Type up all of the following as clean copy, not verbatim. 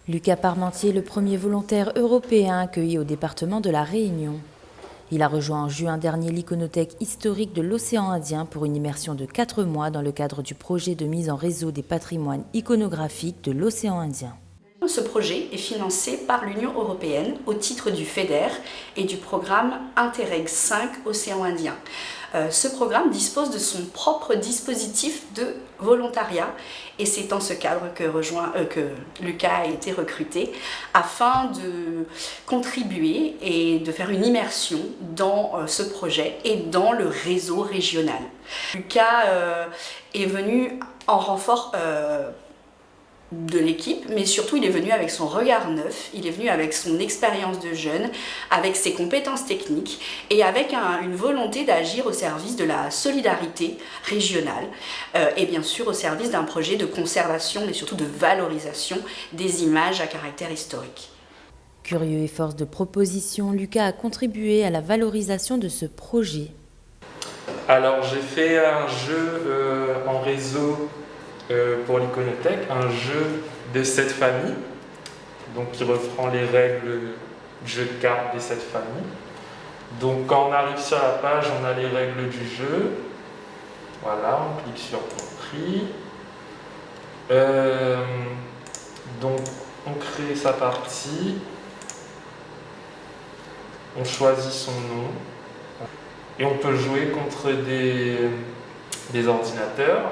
Lucas Parmentier est le premier volontaire européen accueilli au département de la Réunion. Il a rejoint en juin dernier l'Iconothèque historique de l'océan Indien pour une immersion de 4 mois dans le cadre du projet de mise en réseau des patrimoines iconographiques de l'océan Indien. Ce projet est financé par l'Union européenne au titre du FEDER et du programme Interreg 5 Océan Indien. Ce programme dispose de son propre dispositif de volontariat et c'est dans ce cadre que Lucas a été recruté afin de contribuer et de faire une immersion dans ce projet et dans le réseau régional. Lucas est venu en renfort de l'équipe, mais surtout il est venu avec son regard neuf, il est venu avec son expérience de jeune, avec ses compétences techniques et avec une volonté d'agir au service de la solidarité régionale et bien sûr au service d'un projet de conservation mais surtout de valorisation des images à caractère historique. Curieux et force de proposition, Lucas a contribué à la valorisation de ce projet. Alors j'ai fait un jeu en réseau pour l'Iconothèque, un jeu de 7 familles, donc qui reprend les règles du jeu de cartes des 7 familles. Donc quand on arrive sur la page, on a les règles du jeu. Voilà, on clique sur compris. Donc on crée sa partie, on choisit son nom et on peut jouer contre des ordinateurs.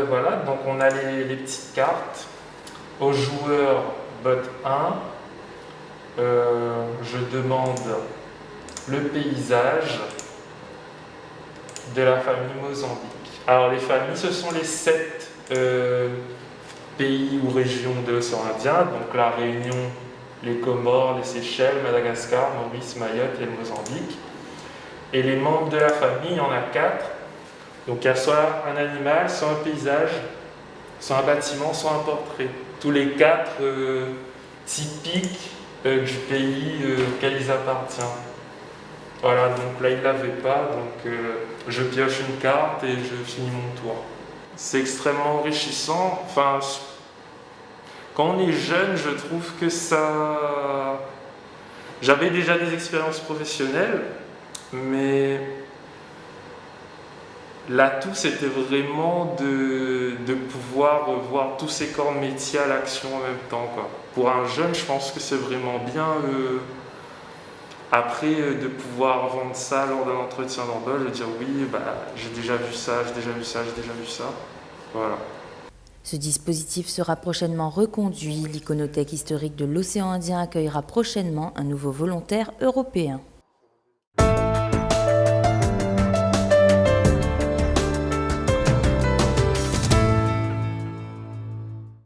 Voilà, donc on a les petites cartes. Au joueur bot 1, je demande le paysage de la famille Mozambique. Alors les familles, ce sont les 7 pays ou régions de l'océan Indien, donc la Réunion, les Comores, les Seychelles, Madagascar, Maurice, Mayotte et le Mozambique. Et les membres de la famille, il y en a 4. Donc il y a soit un animal, soit un paysage, soit un bâtiment, soit un portrait. Tous les 4 typiques du pays auquel ils appartiennent. Voilà, donc là il ne l'avait pas, donc je pioche une carte et je finis mon tour. C'est extrêmement enrichissant. Enfin, quand on est jeune, je trouve que ça... J'avais déjà des expériences professionnelles, mais... L'atout, c'était vraiment de pouvoir voir tous ces corps de métier à l'action en même temps, quoi. Pour un jeune, je pense que c'est vraiment bien, après, de pouvoir vendre ça lors d'un entretien d'embauche, de dire oui, j'ai déjà vu ça, j'ai déjà vu ça, j'ai déjà vu ça. Voilà. Ce dispositif sera prochainement reconduit. L'Iconothèque historique de l'océan Indien accueillera prochainement un nouveau volontaire européen.